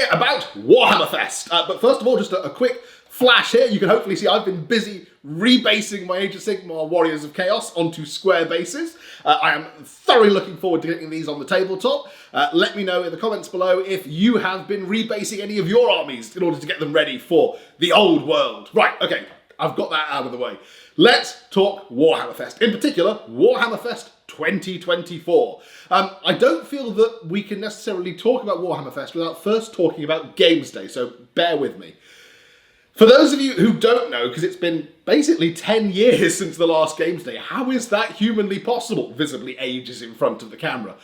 today about Warhammer Fest. But first of all, just a quick flash here. You can hopefully see I've been busy rebasing my Age of Sigmar Warriors of Chaos onto square bases. I am thoroughly looking forward to getting these on the tabletop. Let me know in the comments below if you have been rebasing any of your armies in order to get them ready for the old world. Right, okay, I've got that out of the way. Let's talk Warhammer Fest. In particular, Warhammer Fest 2024. I don't feel that we can necessarily talk about Warhammer Fest without first talking about Games Day, so bear with me. For those of you who don't know, because it's been basically 10 years since the last Games Day, how is that humanly possible? Visibly ages in front of the camera.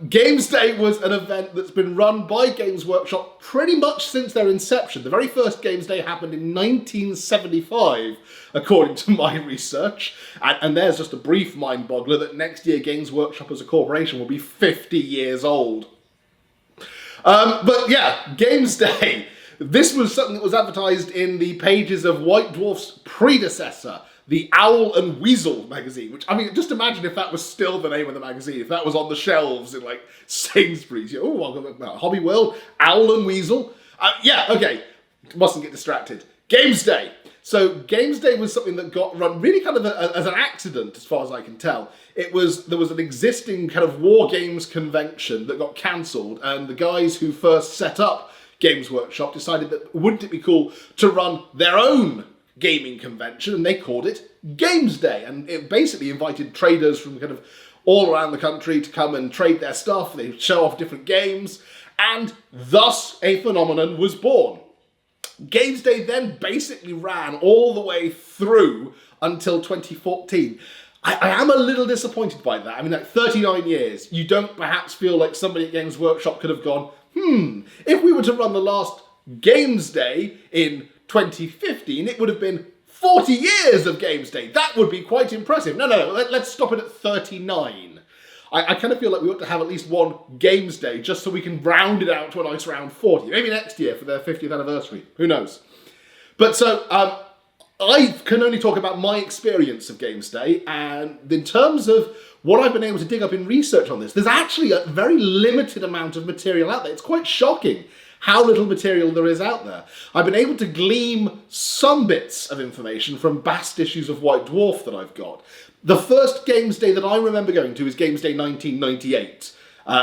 Games Day was an event that's been run by Games Workshop pretty much since their inception. The very first Games Day happened in 1975, according to my research. And there's just a brief mind-boggler that next year Games Workshop as a corporation will be 50 years old. But yeah, Games Day. This was something that was advertised in the pages of White Dwarf's predecessor, the Owl and Weasel magazine, which, I mean, just imagine if that was still the name of the magazine, if that was on the shelves in, like, Sainsbury's. Oh, welcome to Hobby World, Owl and Weasel. Yeah, okay, mustn't get distracted. Games Day. So Games Day was something that got run really kind of as an accident, as far as I can tell. There was an existing kind of war games convention that got cancelled, and the guys who first set up Games Workshop decided that wouldn't it be cool to run their own gaming convention, and they called it Games Day, and it basically invited traders from kind of all around the country to come and trade their stuff. They show off different games, and thus a phenomenon was born. Games Day then basically ran all the way through until 2014. I am a little disappointed by that. I mean, like 39 years, you don't perhaps feel like somebody at Games Workshop could have gone, if we were to run the last Games Day in 2015, it would have been 40 years of Games Day. That would be quite impressive. No, let's stop it at 39. I kind of feel like we ought to have at least one Games Day just so we can round it out to a nice round 40. Maybe next year for their 50th anniversary. Who knows? But so, I can only talk about my experience of Games Day, and in terms of what I've been able to dig up in research on this, there's actually a very limited amount of material out there. It's quite shocking how little material there is out there. I've been able to glean some bits of information from past issues of White Dwarf that I've got. The first Games Day that I remember going to is Games Day 1998,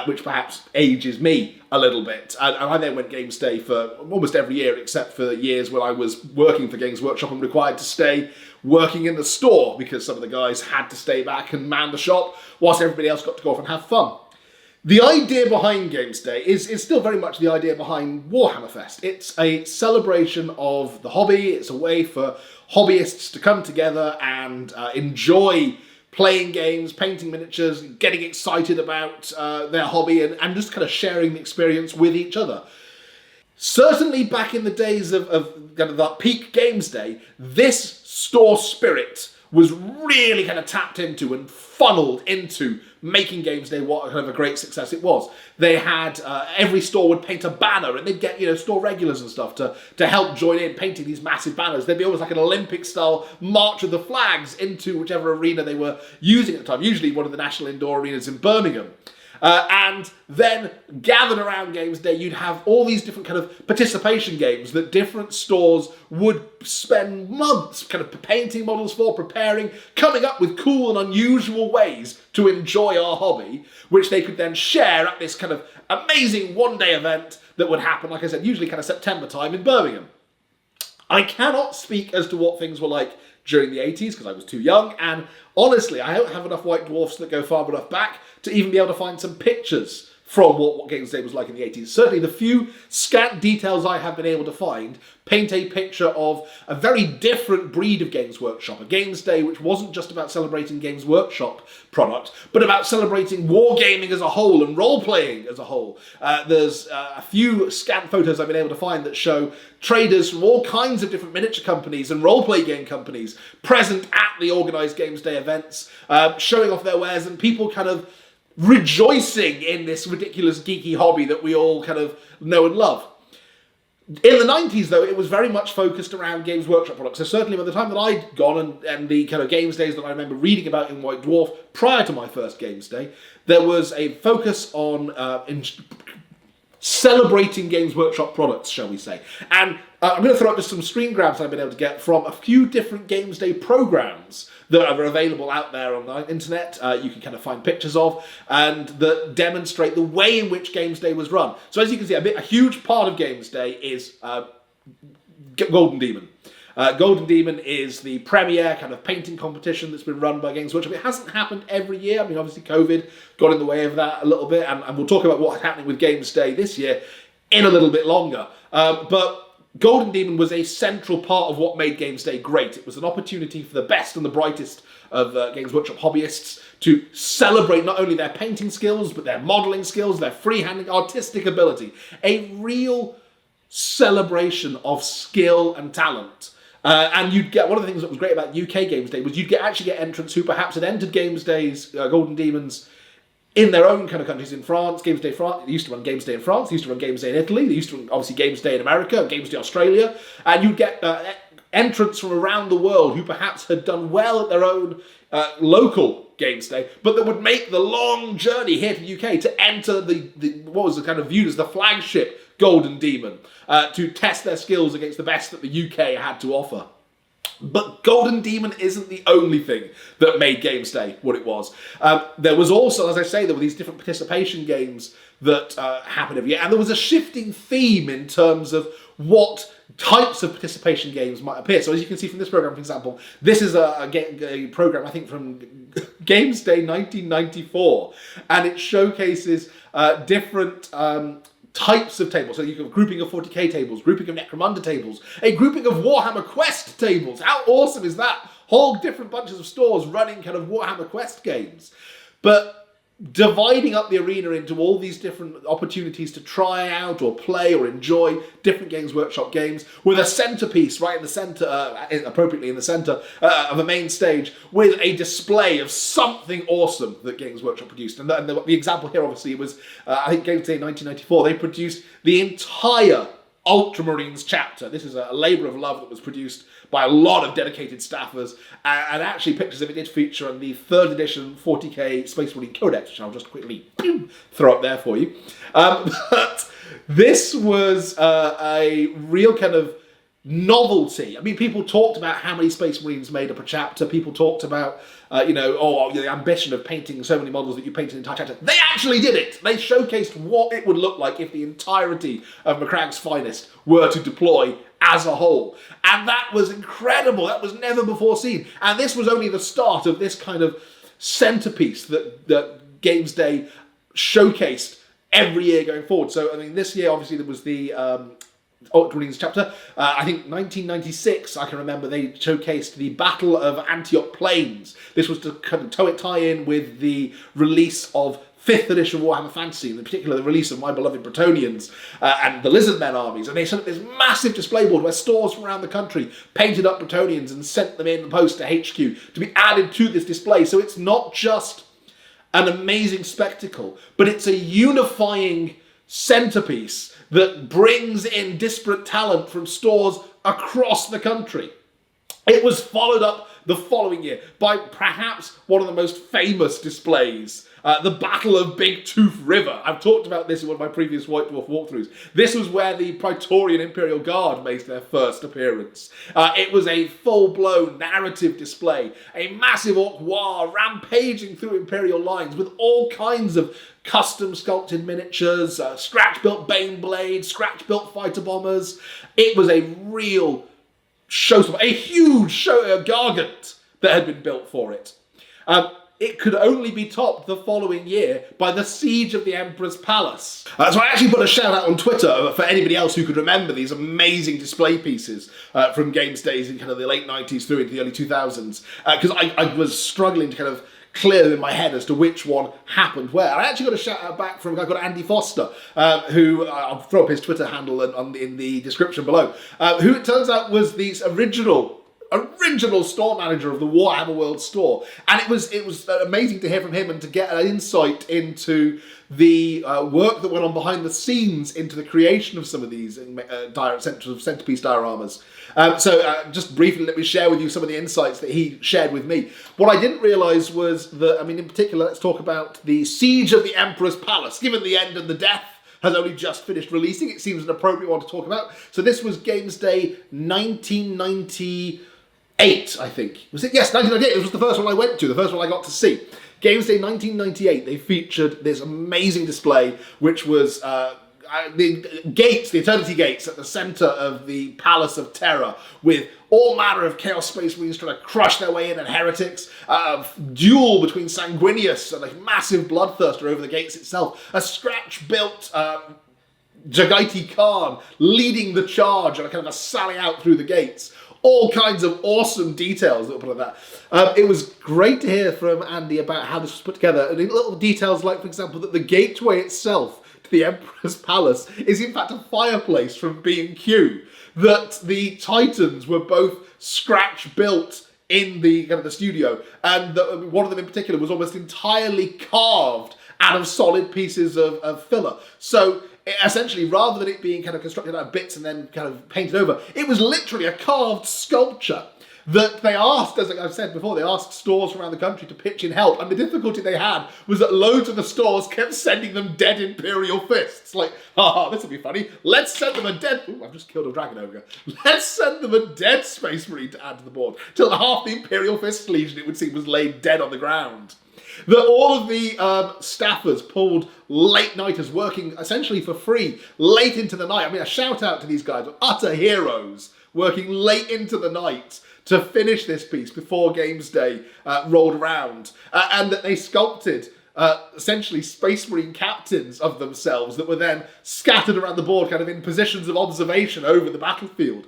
which perhaps ages me a little bit. And I then went Games Day for almost every year, except for years when I was working for Games Workshop and required to stay working in the store because some of the guys had to stay back and man the shop whilst everybody else got to go off and have fun. The idea behind Games Day is still very much the idea behind Warhammer Fest. It's a celebration of the hobby. It's a way for hobbyists to come together and enjoy playing games, painting miniatures, getting excited about their hobby and just kind of sharing the experience with each other. Certainly back in the days of kind of that peak Games Day, this store spirit was really kind of tapped into and funneled into making Games Day what kind of a great success it was. They had, every store would paint a banner and they'd get, store regulars and stuff to help join in painting these massive banners. There'd be almost like an Olympic-style march of the flags into whichever arena they were using at the time, usually one of the national indoor arenas in Birmingham. And then gathered around Games Day, you'd have all these different kind of participation games that different stores would spend months kind of painting models for, preparing, coming up with cool and unusual ways to enjoy our hobby, which they could then share at this kind of amazing one-day event that would happen, like I said, usually kind of September time in Birmingham. I cannot speak as to what things were like during the 80s because I was too young, and honestly, I don't have enough White Dwarfs that go far enough back to even be able to find some pictures from what Games Day was like in the 80s. Certainly the few scant details I have been able to find paint a picture of a very different breed of Games Workshop. A Games Day which wasn't just about celebrating Games Workshop product, but about celebrating wargaming as a whole and role-playing as a whole. There's a few scant photos I've been able to find that show traders from all kinds of different miniature companies and role-play game companies present at the organised Games Day events, showing off their wares and people kind of rejoicing in this ridiculous geeky hobby that we all kind of know and love. In the 90s, though, it was very much focused around Games Workshop products. So certainly by the time that I'd gone and the kind of Games Days that I remember reading about in White Dwarf prior to my first Games Day, there was a focus on celebrating Games Workshop products, shall we say. And I'm going to throw up just some screen grabs I've been able to get from a few different Games Day programs that are available out there on the internet. You can kind of find pictures of, and that demonstrate the way in which Games Day was run. So as you can see, a huge part of Games Day is Golden Demon. Golden Demon is the premier kind of painting competition that's been run by Games Workshop. It hasn't happened every year. I mean, obviously COVID got in the way of that a little bit, and we'll talk about what's happening with Games Day this year in a little bit longer. But Golden Demon was a central part of what made Games Day great. It was an opportunity for the best and the brightest of Games Workshop hobbyists to celebrate not only their painting skills, but their modelling skills, their freehanding, artistic ability. A real celebration of skill and talent. And you'd get, one of the things that was great about UK Games Day was you'd actually get entrants who perhaps had entered Games Day's Golden Demons in their own kind of countries. In France, Games Day France, they used to run Games Day in France, they used to run Games Day in Italy, they used to run obviously Games Day in America, Games Day Australia, and you'd get entrants from around the world who perhaps had done well at their own local Games Day, but that would make the long journey here to the UK to enter the what was kind of viewed as the flagship Golden Demon, to test their skills against the best that the UK had to offer. But Golden Demon isn't the only thing that made Games Day what it was. There was also, as I say, there were these different participation games that happened every year, and there was a shifting theme in terms of what types of participation games might appear. So as you can see from this program, for example, this is a program, I think, from Games Day 1994, and it showcases different types of tables. So you have a grouping of 40k tables, grouping of Necromunda tables, a grouping of Warhammer Quest tables. How awesome is that? Whole different bunches of stores running kind of Warhammer Quest games. But dividing up the arena into all these different opportunities to try out or play or enjoy different Games Workshop games, with a centerpiece right in the center, appropriately in the center of a main stage, with a display of something awesome that Games Workshop produced. And the example here obviously was, I think Games Day 1994, they produced the entire Ultramarines chapter. This is a labour of love that was produced by a lot of dedicated staffers, and actually pictures of it did feature on the 3rd edition 40k Space Marine Codex, which I'll just quickly throw up there for you. But this was a real kind of novelty. I mean, people talked about how many Space Marines made up a chapter. People talked about, the ambition of painting so many models that you painted an entire chapter. They actually did it! They showcased what it would look like if the entirety of McCragg's finest were to deploy as a whole. And that was incredible. That was never before seen. And this was only the start of this kind of centerpiece that Games Day showcased every year going forward. So, I mean, this year, obviously, there was the Ultramarines chapter. I think 1996, I can remember, they showcased the Battle of Antioch Plains. This was to kind of tie in with the release of 5th edition Warhammer Fantasy, in particular the release of My Beloved Bretonnians and the Lizardmen armies. And they set up this massive display board where stores from around the country painted up Bretonnians and sent them in the post to HQ to be added to this display. So it's not just an amazing spectacle, but it's a unifying centerpiece that brings in disparate talent from stores across the country. It was followed up the following year by perhaps one of the most famous displays, the Battle of Big Tooth River. I've talked about this in one of my previous White Dwarf walkthroughs. This was where the Praetorian Imperial Guard made their first appearance. It was a full-blown narrative display, a massive orc war rampaging through Imperial lines with all kinds of custom sculpted miniatures, scratch-built Bane blades, scratch-built fighter bombers. It was a real showstopper, a huge gargant that had been built for it. It could only be topped the following year by the Siege of the Emperor's Palace. So I actually put a shout out on Twitter for anybody else who could remember these amazing display pieces from Games Days in kind of the late 90s through into the early 2000s, because I was struggling to kind of clear in my head as to which one happened where. I actually got a shout out back from a guy called Andy Foster, who, I'll throw up his Twitter handle in the description below, who it turns out was the original store manager of the Warhammer World store. And it was amazing to hear from him and to get an insight into the work that went on behind the scenes into the creation of some of these centerpiece dioramas. So just briefly, let me share with you some of the insights that he shared with me. What I didn't realise was that, I mean, in particular, let's talk about the Siege of the Emperor's Palace. Given the end and the death has only just finished releasing. It seems an appropriate one to talk about. So this was Games Day 1998, I think. Was it? Yes, 1998. This was the first one I went to, the first one I got to see. Games Day 1998, they featured this amazing display, which was the gates, the Eternity Gates, at the centre of the Palace of Terror, with all manner of Chaos Space Marines trying to crush their way in, and heretics, duel between Sanguinius and a massive bloodthirster over the gates itself, a scratch-built Jagaiti Khan leading the charge and a kind of a sally out through the gates. All kinds of awesome details that were put on that. It was great to hear from Andy about how this was put together, and little details like, for example, that the gateway itself to the Emperor's Palace is in fact a fireplace from B&Q, that the Titans were both scratch-built in the kind of the studio, and that one of them in particular was almost entirely carved out of solid pieces of filler. So essentially, rather than it being kind of constructed out of bits and then kind of painted over, it was literally a carved sculpture that they asked, as I've said before, they asked stores from around the country to pitch in help, and the difficulty they had was that loads of the stores kept sending them dead Imperial fists. Like, this will be funny. Let's send them a dead... Ooh, I've just killed a dragon ogre. Let's send them a dead Space Marine to add to the board. Till half the Imperial Fist Legion, it would seem, was laid dead on the ground. That all of the staffers pulled late-nighters working essentially for free late into the night. I mean, a shout-out to these guys, utter heroes, working late into the night to finish this piece before Games Day rolled around, and that they sculpted essentially Space Marine captains of themselves that were then scattered around the board kind of in positions of observation over the battlefield.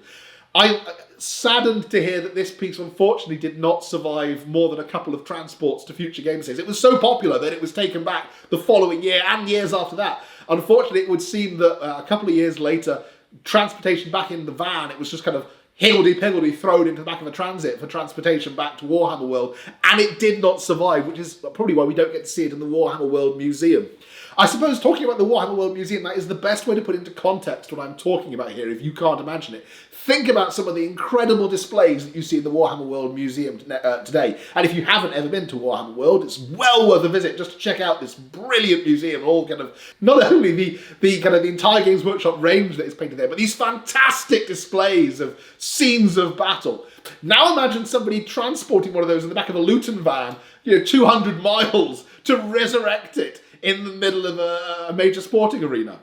I'm saddened to hear that this piece unfortunately did not survive more than a couple of transports to future Games Days. It was so popular that it was taken back the following year and years after that. Unfortunately, it would seem that a couple of years later, transportation back in the van, it was just kind of higgledy-piggledy thrown into the back of a transit for transportation back to Warhammer World, and it did not survive, which is probably why we don't get to see it in the Warhammer World Museum. I suppose talking about the Warhammer World Museum, that is the best way to put into context what I'm talking about here, if you can't imagine it. Think about some of the incredible displays that you see in the Warhammer World Museum today. And if you haven't ever been to Warhammer World, it's well worth a visit just to check out this brilliant museum. All kind of, not only the kind of the entire Games Workshop range that is painted there, but these fantastic displays of scenes of battle. Now imagine somebody transporting one of those in the back of a Luton van, 200 miles to resurrect it in the middle of a major sporting arena.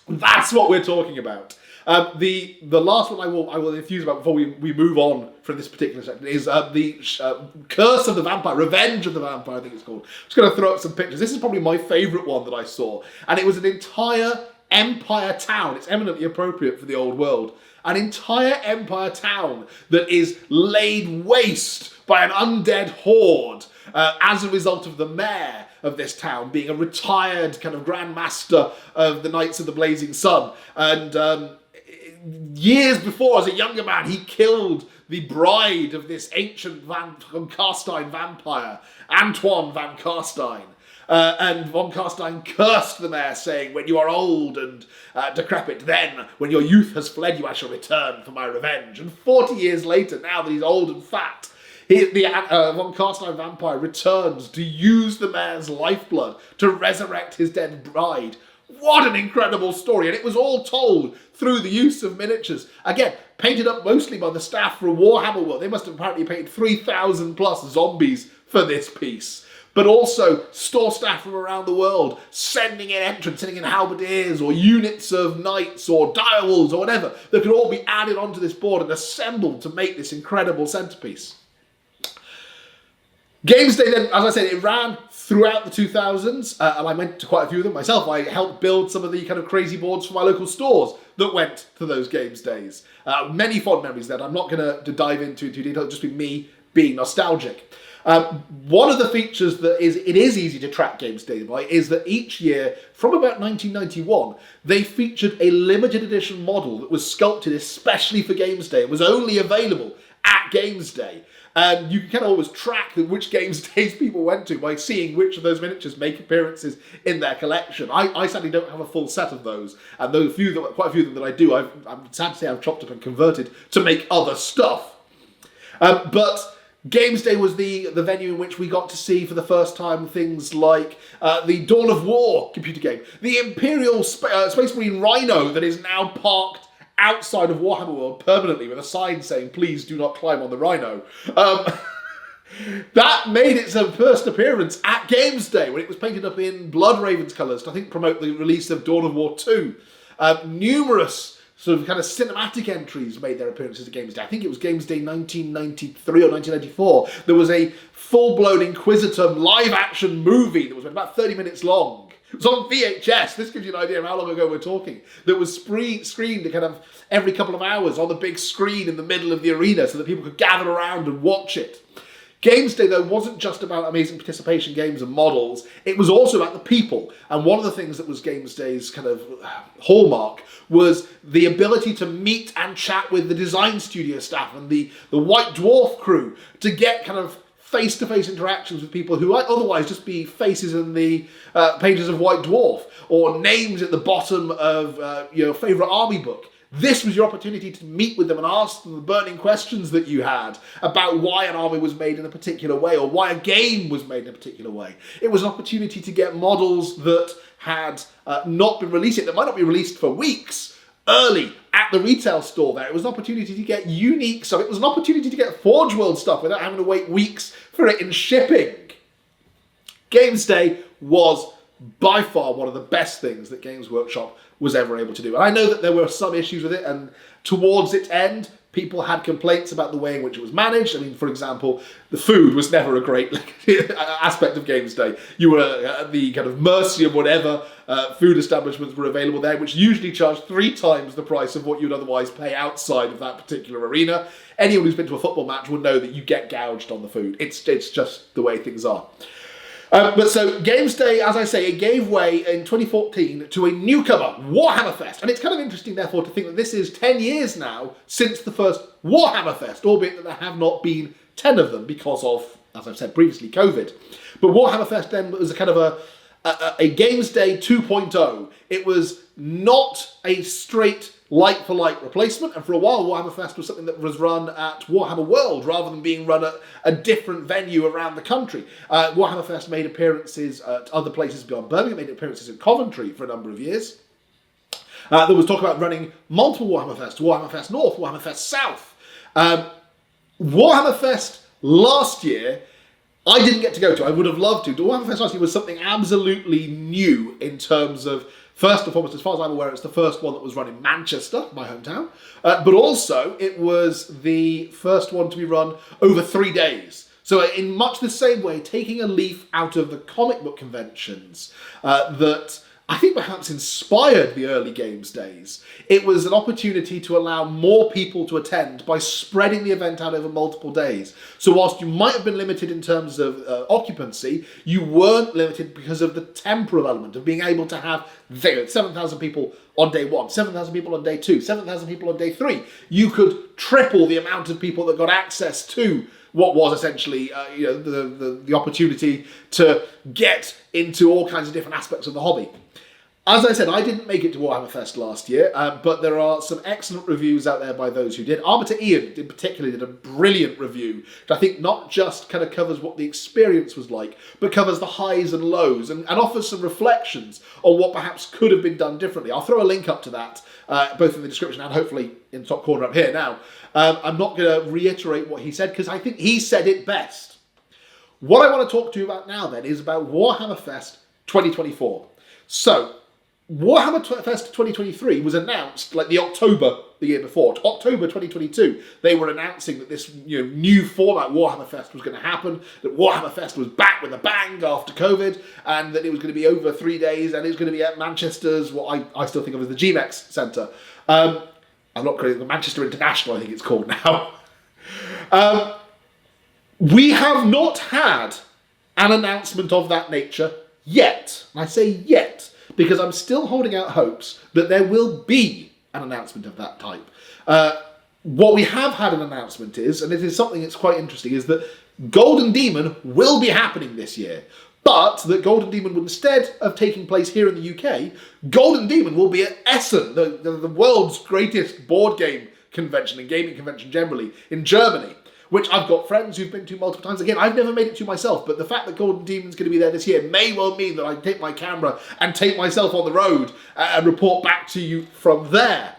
That's what we're talking about. The last one I will infuse about before we move on from this particular section is the Curse of the Vampire, Revenge of the Vampire, I think it's called. I'm just going to throw up some pictures. This is probably my favourite one that I saw, and it was an entire Empire town. It's eminently appropriate for the old world. An entire Empire town that is laid waste by an undead horde as a result of the mayor of this town being a retired kind of Grand Master of the Knights of the Blazing Sun. And years before, as a younger man, he killed the bride of this ancient Van Carstein vampire, Antoine Van Carstein. And Von Carstein cursed the mayor, saying, "When you are old and decrepit, then, when your youth has fled you, I shall return for my revenge." And 40 years later, now that he's old and fat, the Von Carstein vampire returns to use the mayor's lifeblood to resurrect his dead bride. What an incredible story. And it was all told through the use of miniatures. Again, painted up mostly by the staff from Warhammer World. They must have apparently painted 3,000 plus zombies for this piece. But also store staff from around the world sending in entrants, sending in halberdiers or units of knights or direwolves or whatever that could all be added onto this board and assembled to make this incredible centerpiece. Games Day then, as I said, it ran throughout the 2000s, and I went to quite a few of them myself. I helped build some of the kind of crazy boards for my local stores that went to those Games Days. Many fond memories that I'm not going to dive into too detail, just be me being nostalgic. One of the features that it is easy to track Games Day by is that each year, from about 1991, they featured a limited edition model that was sculpted especially for Games Day and was only available at Games Day. And you can kind of always track which Games Days people went to by seeing which of those miniatures make appearances in their collection. I sadly don't have a full set of those, and quite a few of them that I do, I'm sad to say I've chopped up and converted to make other stuff. But Games Day was the venue in which we got to see for the first time things like the Dawn of War computer game, the Imperial Space Marine Rhino that is now parked outside of Warhammer World permanently with a sign saying, "Please do not climb on the Rhino." That made its first appearance at Games Day when it was painted up in Blood Raven's colours to, I think, promote the release of Dawn of War 2. Numerous sort of kind of cinematic entries made their appearances at Games Day. I think it was Games Day 1993 or 1994. There was a full-blown Inquisitor live-action movie that was about 30 minutes long. It was on VHS. This gives you an idea of how long ago we're talking. That was screened kind of every couple of hours on the big screen in the middle of the arena so that people could gather around and watch it. Games Day, though, wasn't just about amazing participation games and models. It was also about the people. And one of the things that was Games Day's kind of hallmark was the ability to meet and chat with the design studio staff and the White Dwarf crew to get kind of face-to-face interactions with people who might otherwise just be faces in the pages of White Dwarf or names at the bottom of your favourite army book. This was your opportunity to meet with them and ask them the burning questions that you had about why an army was made in a particular way or why a game was made in a particular way. It was an opportunity to get models that had not been released yet, that might not be released for weeks, early at the retail store there. It was an opportunity to get unique stuff. It was an opportunity to get Forge World stuff without having to wait weeks for it in shipping. Games Day was by far one of the best things that Games Workshop was ever able to do. And I know that there were some issues with it, and towards its end, people had complaints about the way in which it was managed. I mean, for example, the food was never a great aspect of Games Day. You were at the kind of mercy of whatever food establishments were available there, which usually charged 3 times the price of what you'd otherwise pay outside of that particular arena. Anyone who's been to a football match would know that you get gouged on the food. It's just the way things are. But so Games Day, as I say, it gave way in 2014 to a newcomer, Warhammer Fest. And it's kind of interesting, therefore, to think that this is 10 years now since the first Warhammer Fest, albeit that there have not been 10 of them because of, as I've said previously, COVID. But Warhammer Fest then was a kind of a Games Day 2.0. It was not a straight like-for-like replacement, and for a while Warhammer Fest was something that was run at Warhammer World rather than being run at a different venue around the country. Warhammer Fest made appearances at other places beyond Birmingham, made appearances in Coventry for a number of years. There was talk about running multiple Warhammer Fests, Warhammer Fest North, Warhammer Fest South. Warhammer Fest last year, I didn't get to go to. I would have loved to. Warhammer Fest last year was something absolutely new in terms of, first and foremost, as far as I'm aware, it's the first one that was run in Manchester, my hometown. But also, it was the first one to be run over 3 days. So in much the same way, taking a leaf out of the comic book conventions that I think perhaps inspired the early Games Days, it was an opportunity to allow more people to attend by spreading the event out over multiple days. So whilst you might have been limited in terms of occupancy, you weren't limited because of the temporal element of being able to have 7,000 people on day 1, 7,000 people on day 2, 7,000 people on day 3. You could triple the amount of people that got access to what was essentially the opportunity to get into all kinds of different aspects of the hobby. As I said, I didn't make it to Warhammer Fest last year, but there are some excellent reviews out there by those who did. Arbiter Ian in particular did a brilliant review, which I think not just kind of covers what the experience was like, but covers the highs and lows and offers some reflections on what perhaps could have been done differently. I'll throw a link up to that, both in the description and hopefully in the top corner up here now. I'm not going to reiterate what he said because I think he said it best. What I want to talk to you about now then is about Warhammer Fest 2024. So, Warhammer Fest 2023 was announced like the October the year before. October 2022, they were announcing that this new format Warhammer Fest was going to happen, that Warhammer Fest was back with a bang after COVID, and that it was going to be over 3 days, and it was going to be at Manchester's, what I still think of as the GMEX Centre. I'm not calling it the Manchester International, I think it's called now. We have not had an announcement of that nature yet. And I say yet, because I'm still holding out hopes that there will be an announcement of that type. What we have had an announcement is, and it is something that's quite interesting, is that Golden Demon will be happening this year. But that Golden Demon, instead of taking place here in the UK, Golden Demon will be at Essen, the world's greatest board game convention and gaming convention generally, in Germany, which I've got friends who've been to multiple times. Again, I've never made it to myself, but the fact that Golden Demon's going to be there this year may well mean that I take my camera and take myself on the road and report back to you from there.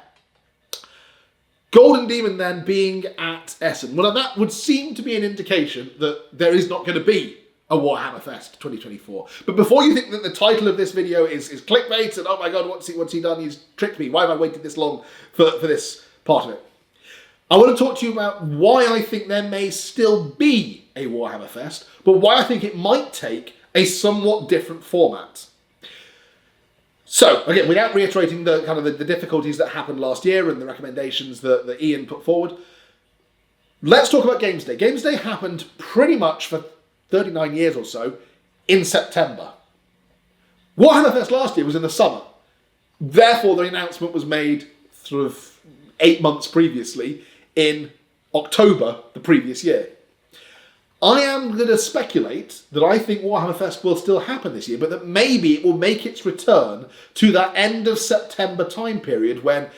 Golden Demon then being at Essen. Well, that would seem to be an indication that there is not going to be a Warhammer Fest 2024. But before you think that the title of this video is clickbait and, oh my god, what's he done? He's tricked me. Why have I waited this long for this part of it? I want to talk to you about why I think there may still be a Warhammer Fest, but why I think it might take a somewhat different format. So, again, without reiterating the kind of the difficulties that happened last year and the recommendations that Ian put forward, let's talk about Games Day. Games Day happened pretty much for 39 years or so in September. Warhammer Fest last year was in the summer. Therefore, the announcement was made sort of 8 months previously in October the previous year. I am going to speculate that I think Warhammer Fest will still happen this year, but that maybe it will make its return to that end of September time period when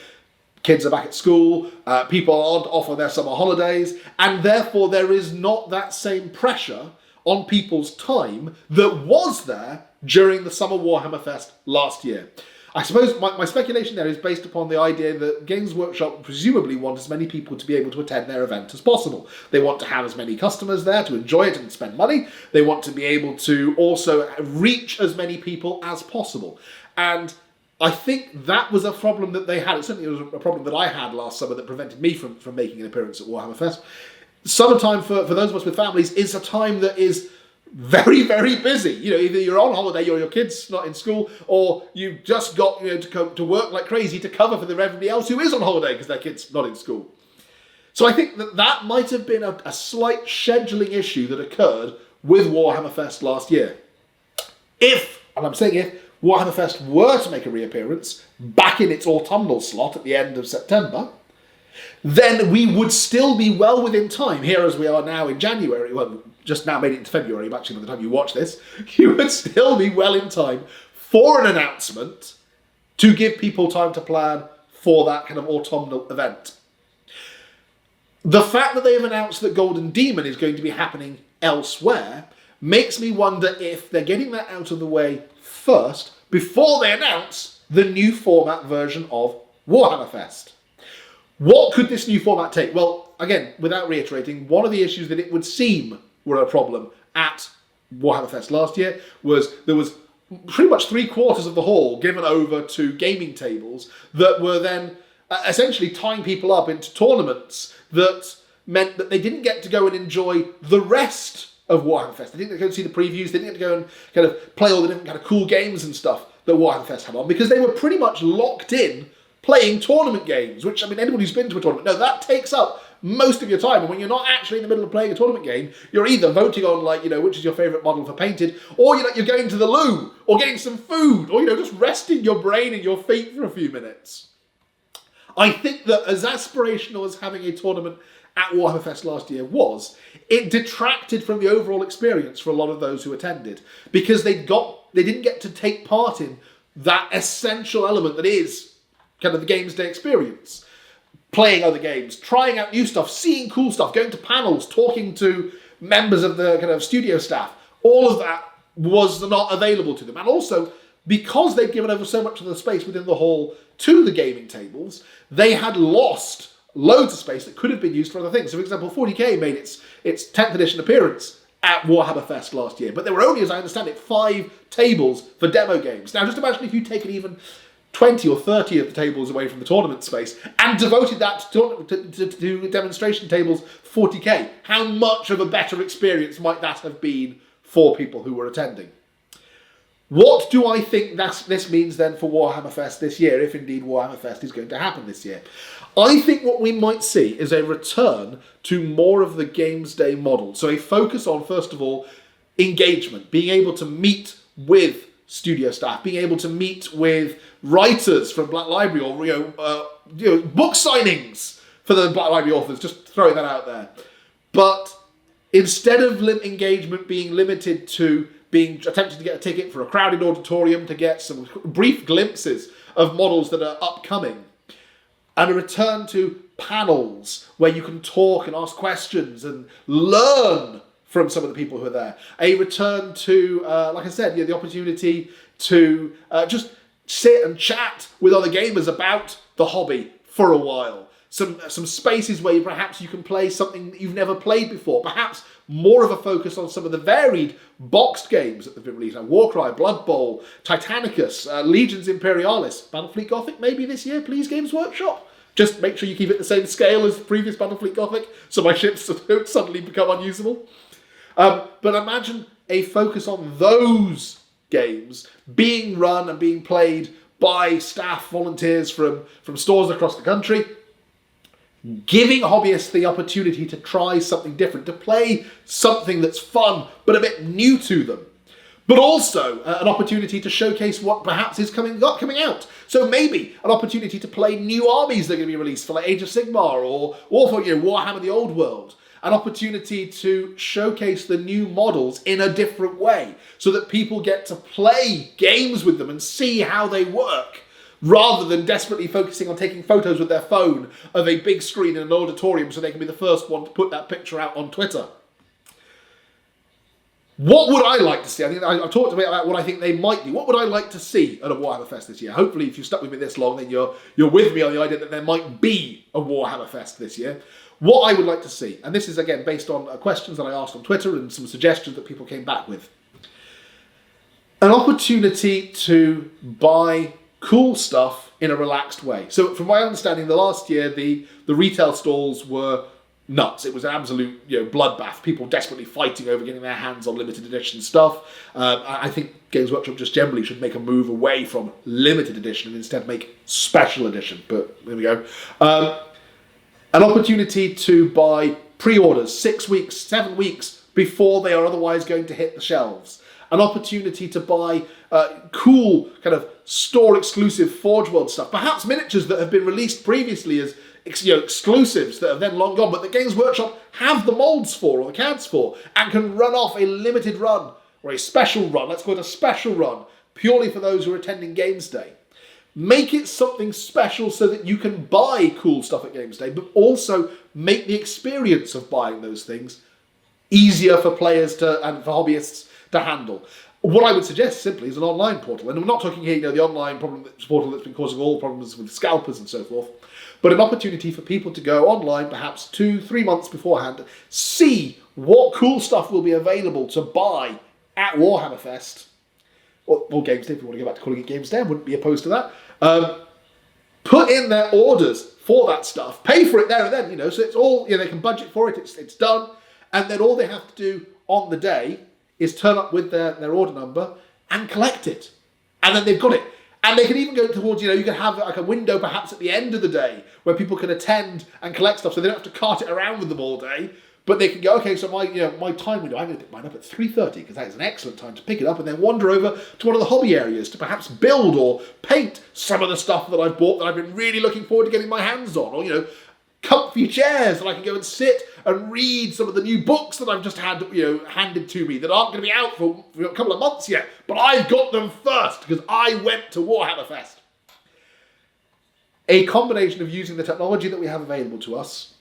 kids are back at school, people aren't off on their summer holidays, and therefore there is not that same pressure on people's time that was there during the Summer Warhammer Fest last year. I suppose my speculation there is based upon the idea that Games Workshop presumably want as many people to be able to attend their event as possible. They want to have as many customers there to enjoy it and spend money. They want to be able to also reach as many people as possible. And I think that was a problem that they had. It certainly was a problem that I had last summer that prevented me from making an appearance at Warhammer Fest. Summertime for those of us with families is a time that is very, very busy. You know, either you're on holiday or your kid's not in school, or you've just got to work like crazy to cover for everybody else who is on holiday because their kid's not in school. So I think that might have been a slight scheduling issue that occurred with Warhammer Fest last year. If, and I'm saying if, Warhammer Fest were to make a reappearance back in its autumnal slot at the end of September, then we would still be well within time, here as we are now in January, well, just now made it into February, but actually by the time you watch this, you would still be well in time for an announcement to give people time to plan for that kind of autumnal event. The fact that they have announced that Golden Demon is going to be happening elsewhere makes me wonder if they're getting that out of the way first before they announce the new format version of Warhammer Fest. What could this new format take? Well, again, without reiterating, one of the issues that it would seem were a problem at Warhammer Fest last year was there was pretty much 3/4 of the hall given over to gaming tables that were then essentially tying people up into tournaments that meant that they didn't get to go and enjoy the rest of Warhammer Fest. They didn't get to go and see the previews, they didn't get to go and kind of play all the different kind of cool games and stuff that Warhammer Fest had on, because they were pretty much locked in playing tournament games, which, I mean, anyone who's been to a tournament, no, that takes up most of your time. And when you're not actually in the middle of playing a tournament game, you're either voting on, like, which is your favourite model for painted, or you're going to the loo, or getting some food, or, just resting your brain and your feet for a few minutes. I think that as aspirational as having a tournament at Warhammer Fest last year was, it detracted from the overall experience for a lot of those who attended, because they didn't get to take part in that essential element that is kind of the Games Day experience. Playing other games, trying out new stuff, seeing cool stuff, going to panels, talking to members of the kind of studio staff. All of that was not available to them. And also, because they'd given over so much of the space within the hall to the gaming tables, they had lost loads of space that could have been used for other things. So, for example, 40K made its 10th edition appearance at Warhammer Fest last year, but there were only, as I understand it, 5 tables for demo games. Now, just imagine if you'd taken even 20 or 30 of the tables away from the tournament space and devoted that to demonstration tables 40K. How much of a better experience might that have been for people who were attending? What do I think this means then for Warhammer Fest this year, if indeed Warhammer Fest is going to happen this year? I think what we might see is a return to more of the Games Day model. So a focus on, first of all, engagement, being able to meet with studio staff, being able to meet with writers from Black Library, or book signings for the Black Library authors, just throwing that out there. But instead of engagement being limited to attempting to get a ticket for a crowded auditorium to get some brief glimpses of models that are upcoming, and a return to panels where you can talk and ask questions and learn from some of the people who are there. A return to, like I said, the opportunity to just sit and chat with other gamers about the hobby for a while. Some spaces where perhaps you can play something that you've never played before. Perhaps more of a focus on some of the varied boxed games that have been released. Like Warcry, Blood Bowl, Titanicus, Legions Imperialis, Battlefleet Gothic maybe this year, please Games Workshop. Just make sure you keep it the same scale as previous Battlefleet Gothic so my ships don't suddenly become unusable. But imagine a focus on those games being run and being played by staff, volunteers from stores across the country, giving hobbyists the opportunity to try something different, to play something that's fun but a bit new to them. But also an opportunity to showcase what perhaps is coming out. So maybe an opportunity to play new armies that are going to be released for like Age of Sigmar or for Warhammer the Old World. An opportunity to showcase the new models in a different way so that people get to play games with them and see how they work, rather than desperately focusing on taking photos with their phone of a big screen in an auditorium so they can be the first one to put that picture out on Twitter. What would I like to see? I think I've talked a bit about what I think they might do. What would I like to see at a Warhammer Fest this year? Hopefully, if you've stuck with me this long, then you're with me on the idea that there might be a Warhammer Fest this year. What I would like to see, and this is again based on questions that I asked on Twitter and some suggestions that people came back with. An opportunity to buy cool stuff in a relaxed way. So from my understanding, the last year, the retail stalls were nuts. It was an absolute bloodbath. People desperately fighting over getting their hands on limited edition stuff. I think Games Workshop just generally should make a move away from limited edition and instead make special edition. But there we go. An opportunity to buy pre-orders 6 weeks, 7 weeks before they are otherwise going to hit the shelves. An opportunity to buy cool kind of store-exclusive Forge World stuff. Perhaps miniatures that have been released previously as exclusives that have then long gone, but the Games Workshop have the molds for or the CADs for and can run off a limited run or a special run. Let's call it a special run purely for those who are attending Games Day. Make it something special so that you can buy cool stuff at Games Day, but also make the experience of buying those things easier for players and for hobbyists to handle. What I would suggest simply is an online portal. And we're not talking here, the online portal that's been causing all problems with scalpers and so forth, but an opportunity for people to go online perhaps 2-3 months beforehand, see what cool stuff will be available to buy at Warhammer Fest, or Games Day, if you want to go back to calling it Games Day, I wouldn't be opposed to that. Put in their orders for that stuff, pay for it there and then, so it's all, they can budget for it, it's done, and then all they have to do on the day is turn up with their order number and collect it. And then they've got it. And they can even go towards, you can have like a window perhaps at the end of the day where people can attend and collect stuff so they don't have to cart it around with them all day. But they can go, okay, so my time window, I'm going to pick mine up at 3:30 because that is an excellent time to pick it up and then wander over to one of the hobby areas to perhaps build or paint some of the stuff that I've bought that I've been really looking forward to getting my hands on. Or, comfy chairs that I can go and sit and read some of the new books that I've just had, handed to me that aren't going to be out for a couple of months yet. But I've got them first because I went to Warhammer Fest. A combination of using the technology that we have available to us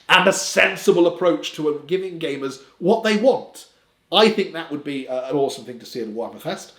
and a sensible approach to giving gamers what they want. I think that would be an awesome thing to see at Warhammer Fest.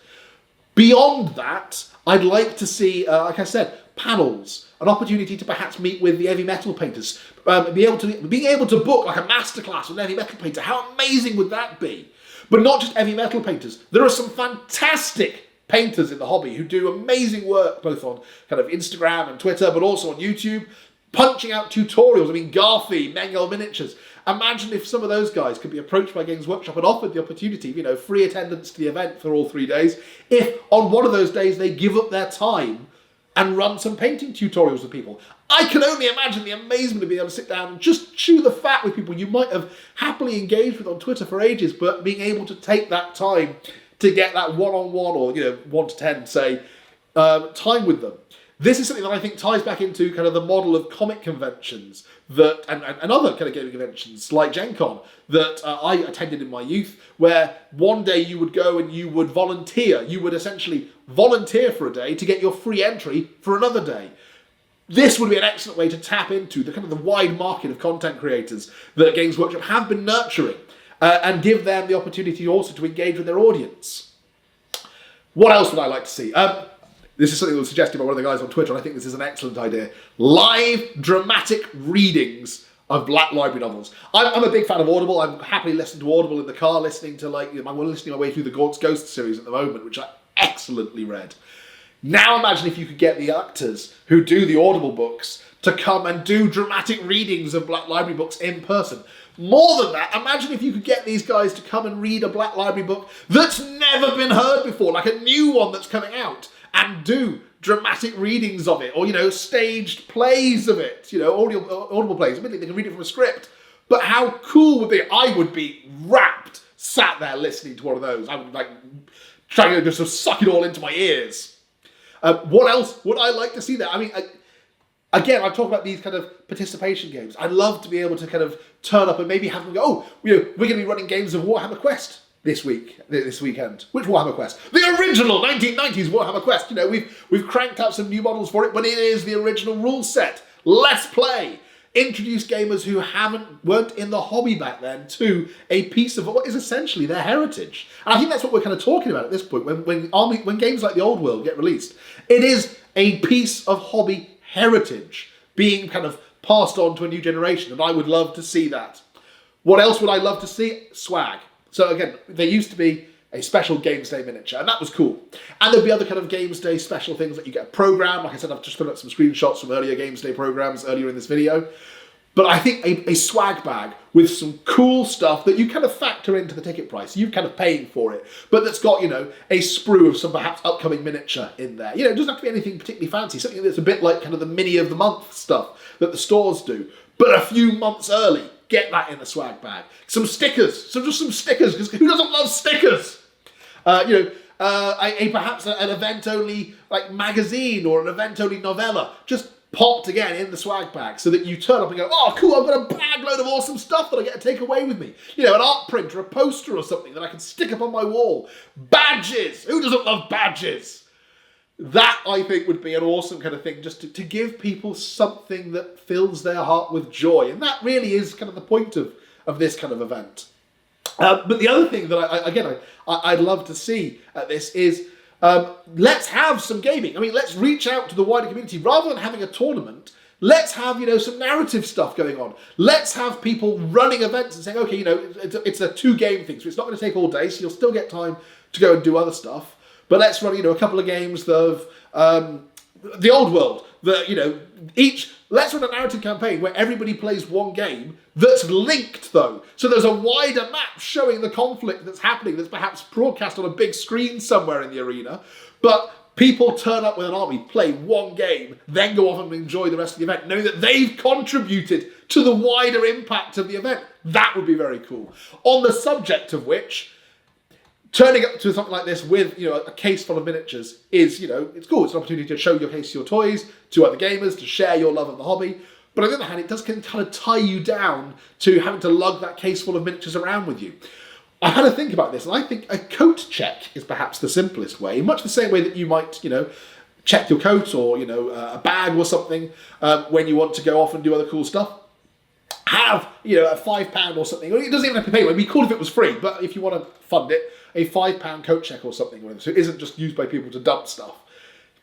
Beyond that, I'd like to see, like I said, panels, an opportunity to perhaps meet with the heavy metal painters, being able to book like a masterclass with an heavy metal painter. How amazing would that be? But not just heavy metal painters. There are some fantastic painters in the hobby who do amazing work, both on kind of Instagram and Twitter, but also on YouTube, punching out tutorials. Garfi, Mengel Miniatures. Imagine if some of those guys could be approached by Games Workshop and offered the opportunity, free attendance to the event for all 3 days, if on one of those days they give up their time and run some painting tutorials with people. I can only imagine the amazement of being able to sit down and just chew the fat with people you might have happily engaged with on Twitter for ages, but being able to take that time to get that one-on-one or 1 to 10, say, time with them. This is something that I think ties back into kind of the model of comic conventions that and other kind of gaming conventions like Gen Con that I attended in my youth, where one day you would go and you would volunteer. You would essentially volunteer for a day to get your free entry for another day. This would be an excellent way to tap into the kind of the wide market of content creators that Games Workshop have been nurturing, and give them the opportunity also to engage with their audience. What else would I like to see? This is something that was suggested by one of the guys on Twitter, and I think this is an excellent idea. Live dramatic readings of Black Library novels. I'm a big fan of Audible. I'm happily listening to Audible in the car, listening to I'm listening my way through the Gaunt's Ghost series at the moment, which I excellently read. Now imagine if you could get the actors who do the Audible books to come and do dramatic readings of Black Library books in person. More than that, imagine if you could get these guys to come and read a Black Library book that's never been heard before, like a new one that's coming out, and do dramatic readings of it, or, staged plays of it, audible plays. Admittedly, they can read it from a script, but how cool would they? I would be rapt, sat there listening to one of those. I would trying to just sort of suck it all into my ears. What else would I like to see there? I mean, again, I talk about these kind of participation games. I'd love to be able to kind of turn up and maybe have them go, we're going to be running games of Warhammer Quest this weekend. Which Warhammer Quest? The original 1990s Warhammer Quest. We've cranked out some new models for it, but it is the original rule set. Let's play. Introduce gamers who weren't in the hobby back then to a piece of what is essentially their heritage. And I think that's what we're kind of talking about at this point. When games like the Old World get released, it is a piece of hobby heritage being kind of passed on to a new generation, and I would love to see that. What else would I love to see? Swag. So again, there used to be a special Games Day miniature, and that was cool. And there'd be other kind of Games Day special things, like you get a program. Like I said, I've just put up some screenshots from earlier Games Day programs earlier in this video. But I think a swag bag with some cool stuff that you kind of factor into the ticket price. You're kind of paying for it, but that's got, a sprue of some perhaps upcoming miniature in there. It doesn't have to be anything particularly fancy, something that's a bit like kind of the mini of the month stuff that the stores do, but a few months early. Get that in a swag bag. Some stickers, just some stickers, because who doesn't love stickers? Perhaps an event-only magazine or an event-only novella, just popped again in the swag bag, so that you turn up and go, oh cool, I've got a bag load of awesome stuff that I get to take away with me. An art print or a poster or something that I can stick up on my wall. Badges, who doesn't love badges? That, I think, would be an awesome kind of thing, just to give people something that fills their heart with joy. And that really is kind of the point of this kind of event. But the other thing that, I'd love to see at this is, let's have some gaming. I mean, let's reach out to the wider community. Rather than having a tournament, let's have, some narrative stuff going on. Let's have people running events and saying, okay, it's a 2-game thing, so it's not going to take all day, so you'll still get time to go and do other stuff. But let's run, a couple of games of the Old World. Let's run a narrative campaign where everybody plays one game that's linked, though. So there's a wider map showing the conflict that's happening, that's perhaps broadcast on a big screen somewhere in the arena. But people turn up with an army, play one game, then go off and enjoy the rest of the event, knowing that they've contributed to the wider impact of the event. That would be very cool. On the subject of which, turning up to something like this with, a case full of miniatures is, it's cool. It's an opportunity to show your case, your toys to other gamers, to share your love of the hobby. But on the other hand, it does kind of tie you down to having to lug that case full of miniatures around with you. I had to think about this, and I think a coat check is perhaps the simplest way, much the same way that you might, check your coat or, a bag or something when you want to go off and do other cool stuff. Have, a £5 or something. It doesn't even have to pay. It'd be cool if it was free, but if you want to fund it, a £5 coat check or something, so it isn't just used by people to dump stuff.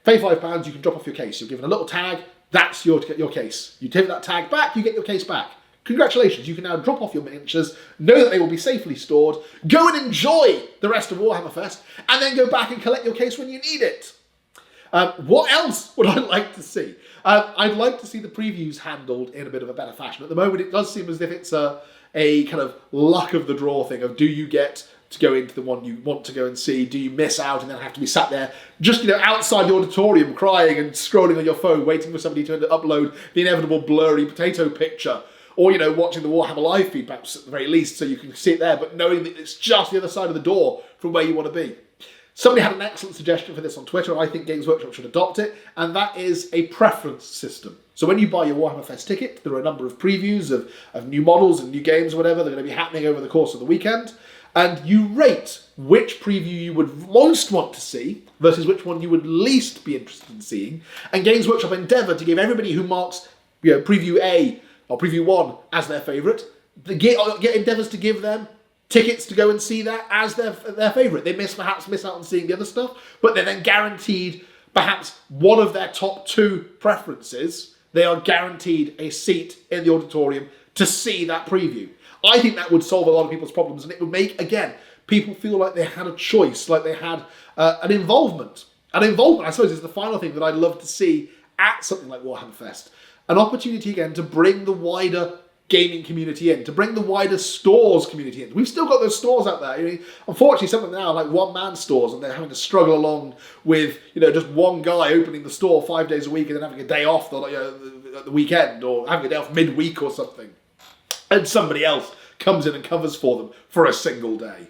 Pay £5, you can drop off your case. You're given a little tag, that's your case. You take that tag back, you get your case back. Congratulations, you can now drop off your miniatures, know that they will be safely stored, go and enjoy the rest of Warhammer Fest, and then go back and collect your case when you need it. What else would I like to see? I'd like to see the previews handled in a bit of a better fashion. At the moment, it does seem as if it's a kind of luck of the draw thing of, do you get to go into the one you want to go and see? Do you miss out and then have to be sat there just, outside the auditorium crying and scrolling on your phone, waiting for somebody to upload the inevitable blurry potato picture? Or, watching the Warhammer live feed, perhaps at the very least, so you can see it there, but knowing that it's just the other side of the door from where you want to be. Somebody had an excellent suggestion for this on Twitter, and I think Games Workshop should adopt it, and that is a preference system. So when you buy your Warhammer Fest ticket, there are a number of previews of new models and new games or whatever that are going to be happening over the course of the weekend, and you rate which preview you would most want to see versus which one you would least be interested in seeing. And Games Workshop endeavour to give everybody who marks preview A or preview 1 as their favourite, get endeavours to give them tickets to go and see that as their favourite. They perhaps miss out on seeing the other stuff, but they're then guaranteed perhaps one of their top 2 preferences. They are guaranteed a seat in the auditorium to see that preview. I think that would solve a lot of people's problems, and it would make, again, people feel like they had a choice, like they had an involvement. An involvement, I suppose, is the final thing that I'd love to see at something like Warhammer Fest. An opportunity, again, to bring the wider gaming community in, to bring the wider stores community in. We've still got those stores out there. Unfortunately, some of them now are like one-man stores, and they're having to struggle along with just one guy opening the store 5 days a week and then having a day off at the weekend, or having a day off midweek or something. And somebody else comes in and covers for them for a single day.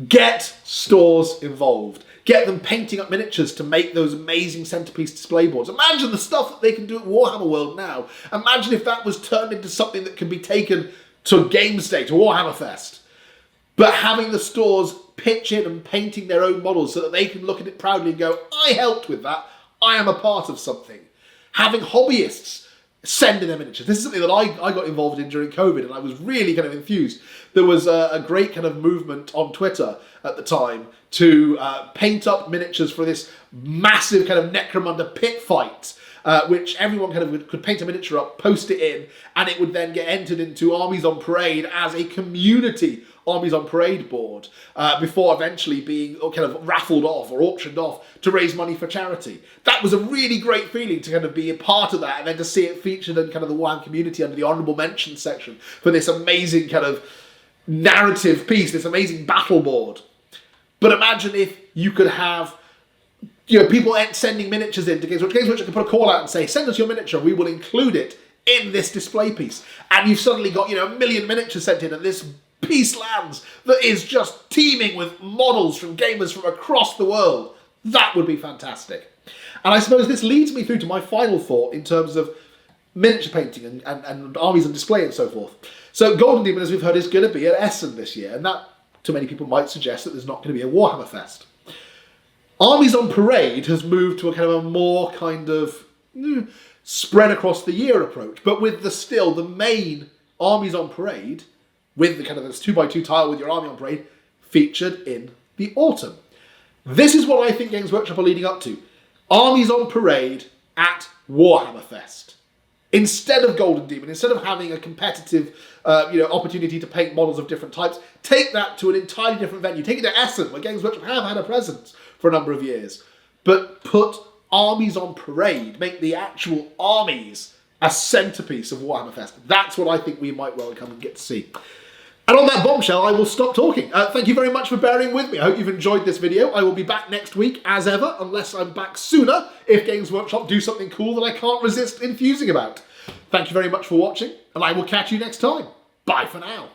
Get stores involved. Get them painting up miniatures to make those amazing centerpiece display boards. Imagine the stuff that they can do at Warhammer World now. Imagine if that was turned into something that can be taken to Games Day, to Warhammer Fest. But having the stores pitch in and painting their own models so that they can look at it proudly and go, I helped with that. I am a part of something. Having hobbyists send in their miniatures. This is something that I got involved in during COVID, and I was really kind of enthused. There was a great kind of movement on Twitter at the time to paint up miniatures for this massive kind of Necromunda pit fight, which everyone kind of could paint a miniature up, post it in, and it would then get entered into Armies on Parade as a community Armies on Parade board before eventually being kind of raffled off or auctioned off to raise money for charity. That was a really great feeling to kind of be a part of that, and then to see it featured in kind of the Warhammer community under the honourable mention section for this amazing kind of narrative piece, this amazing battle board. But imagine if you could have people sending miniatures in to Games Workshop. Games Workshop could put a call out and say, send us your miniature, we will include it in this display piece. And you've suddenly got a million miniatures sent in, and this piece lands that is just teeming with models from gamers from across the world. That would be fantastic. And I suppose this leads me through to my final thought in terms of miniature painting and armies on display and so forth. So Golden Demon, as we've heard, is going to be at Essen this year, and that, to many people, might suggest that there's not going to be a Warhammer Fest. Armies on Parade has moved to a kind of a more kind of spread across the year approach, but with the main Armies on Parade, with the kind of this 2x2 tile with your army on parade, featured in the autumn. This is what I think Games Workshop are leading up to. Armies on Parade at Warhammer Fest. Instead of Golden Demon, instead of having a competitive opportunity to paint models of different types, take that to an entirely different venue. Take it to Essen, where Games Workshop have had a presence for a number of years. But put Armies on Parade, make the actual armies a centrepiece of Warhammer Fest. That's what I think we might well come and get to see. And on that bombshell, I will stop talking. Thank you very much for bearing with me. I hope you've enjoyed this video. I will be back next week, as ever, unless I'm back sooner, if Games Workshop do something cool that I can't resist enthusing about. Thank you very much for watching, and I will catch you next time. Bye for now.